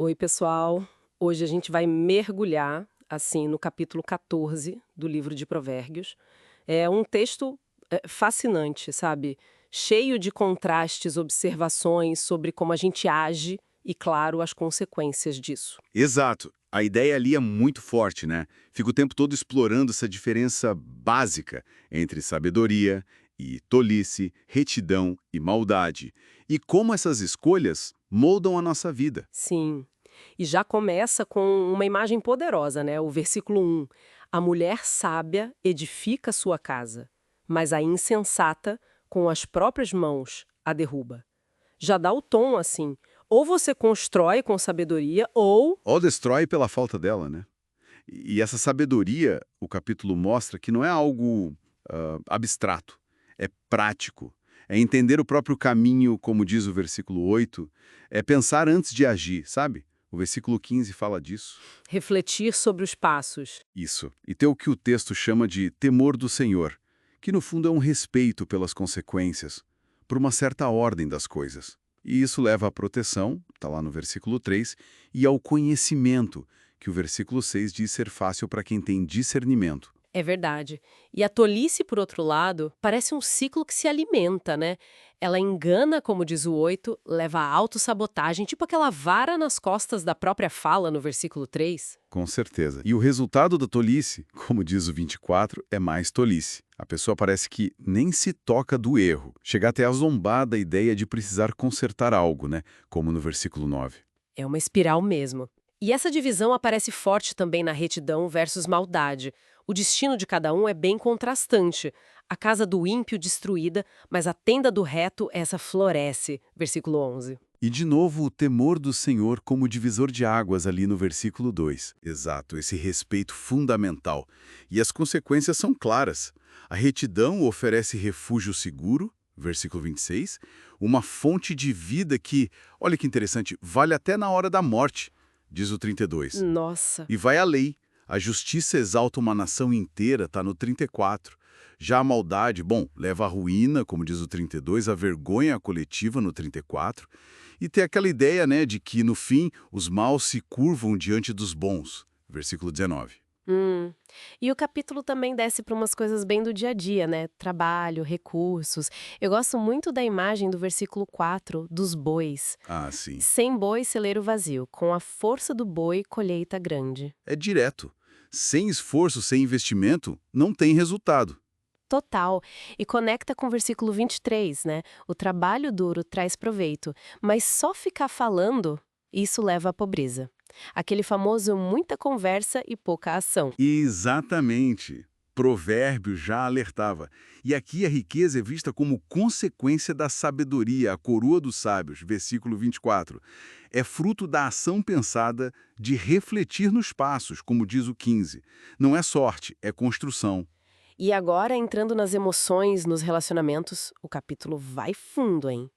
Oi, pessoal. Hoje a gente vai mergulhar, assim, no capítulo 14 do livro de Provérbios. É um texto fascinante, sabe? Cheio de contrastes, observações sobre como a gente age e, claro, as consequências disso. Exato. A ideia ali é muito forte, né? Fica o tempo todo explorando essa diferença básica entre sabedoria e tolice, retidão e maldade, e como essas escolhas moldam a nossa vida. Sim. E já começa com uma imagem poderosa, né? O versículo 1. A mulher sábia edifica sua casa, mas a insensata, com as próprias mãos, a derruba. Já dá o tom assim. Ou você constrói com sabedoria, ou. Ou destrói pela falta dela, né? E essa sabedoria, o capítulo mostra que não é algo abstrato, é prático. É entender o próprio caminho, como diz o versículo 8, é pensar antes de agir, sabe? O versículo 15 fala disso. Refletir sobre os passos. Isso. E ter o que o texto chama de temor do Senhor, que no fundo é um respeito pelas consequências, por uma certa ordem das coisas. E isso leva à proteção, está lá no versículo 3, e ao conhecimento, que o versículo 6 diz ser fácil para quem tem discernimento. É verdade. E a tolice, por outro lado, parece um ciclo que se alimenta, né? Ela engana, como diz o 8, leva à autossabotagem, tipo aquela vara nas costas da própria fala no versículo 3. Com certeza. E o resultado da tolice, como diz o 24, é mais tolice. A pessoa parece que nem se toca do erro. Chega até a zombar da ideia de precisar consertar algo, né? Como no versículo 9. É uma espiral mesmo. E essa divisão aparece forte também na retidão versus maldade. O destino de cada um é bem contrastante. A casa do ímpio destruída, mas a tenda do reto, essa floresce. Versículo 11. E de novo o temor do Senhor como divisor de águas ali no versículo 2. Exato, esse respeito fundamental. E as consequências são claras. A retidão oferece refúgio seguro, versículo 26, uma fonte de vida que, olha que interessante, vale até na hora da morte, diz o 32. Nossa. E vai a lei. A justiça exalta uma nação inteira, está no 34. Já a maldade, bom, leva à ruína, como diz o 32, a vergonha coletiva no 34. E tem aquela ideia, né, de que, no fim, os maus se curvam diante dos bons. Versículo 19. Hum. E o capítulo também desce para umas coisas bem do dia a dia, né? Trabalho, recursos. Eu gosto muito da imagem do versículo 4, dos bois. Ah, sim. Sem boi, celeiro vazio. Com a força do boi, colheita grande. É direto. Sem esforço, sem investimento, não tem resultado. Total. E conecta com o versículo 23, né? O trabalho duro traz proveito, mas só ficar falando, isso leva à pobreza. Aquele famoso muita conversa e pouca ação. Exatamente. Provérbio já alertava. E aqui a riqueza é vista como consequência da sabedoria, a coroa dos sábios, versículo 24. É fruto da ação pensada de refletir nos passos, como diz o 15. Não é sorte, é construção. E agora, entrando nas emoções, nos relacionamentos, o capítulo vai fundo, hein?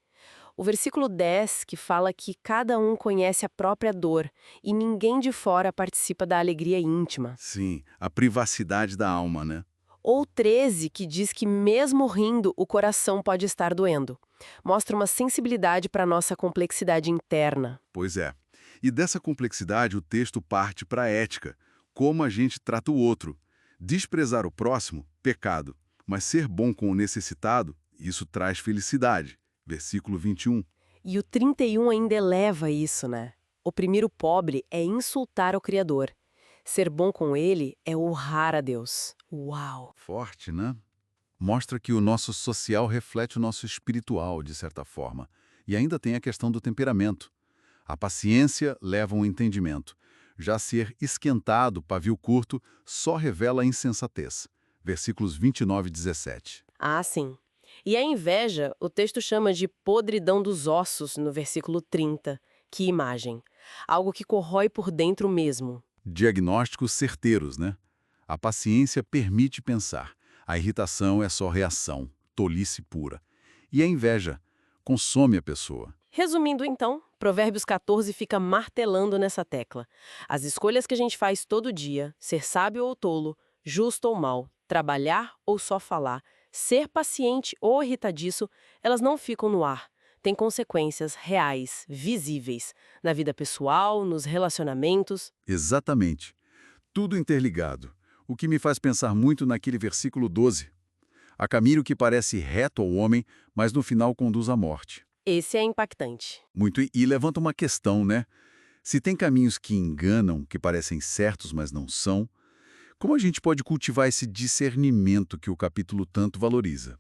O versículo 10, que fala que cada um conhece a própria dor e ninguém de fora participa da alegria íntima. Sim, a privacidade da alma, né? Ou 13, que diz que mesmo rindo, o coração pode estar doendo. Mostra uma sensibilidade para a nossa complexidade interna. Pois é. E dessa complexidade o texto parte para a ética, como a gente trata o outro. Desprezar o próximo, pecado, mas ser bom com o necessitado, isso traz felicidade. Versículo 21. E o 31 ainda eleva isso, né? Oprimir o pobre é insultar o Criador. Ser bom com ele é honrar a Deus. Uau! Forte, né? Mostra que o nosso social reflete o nosso espiritual, de certa forma. E ainda tem a questão do temperamento. A paciência leva ao entendimento. Já ser esquentado, pavio curto, só revela a insensatez. Versículos 29 e 17. Ah, sim. E a inveja, o texto chama de podridão dos ossos, no versículo 30. Que imagem! Algo que corrói por dentro mesmo. Diagnósticos certeiros, né? A paciência permite pensar. A irritação é só reação, tolice pura. E a inveja consome a pessoa. Resumindo então, Provérbios 14 fica martelando nessa tecla. As escolhas que a gente faz todo dia, ser sábio ou tolo, justo ou mal, trabalhar ou só falar, ser paciente ou irritadiço, elas não ficam no ar. tem consequências reais, visíveis, na vida pessoal, nos relacionamentos. Exatamente. Tudo interligado. O que me faz pensar muito naquele versículo 12. Há caminho que parece reto ao homem, mas no final conduz à morte. Esse é impactante. Muito e levanta uma questão, né? Se tem caminhos que enganam, que parecem certos, mas não são, como a gente pode cultivar esse discernimento que o capítulo tanto valoriza?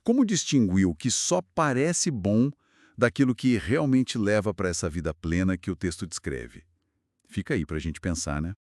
Como distinguir o que só parece bom daquilo que realmente leva para essa vida plena que o texto descreve? Fica aí para a gente pensar, né?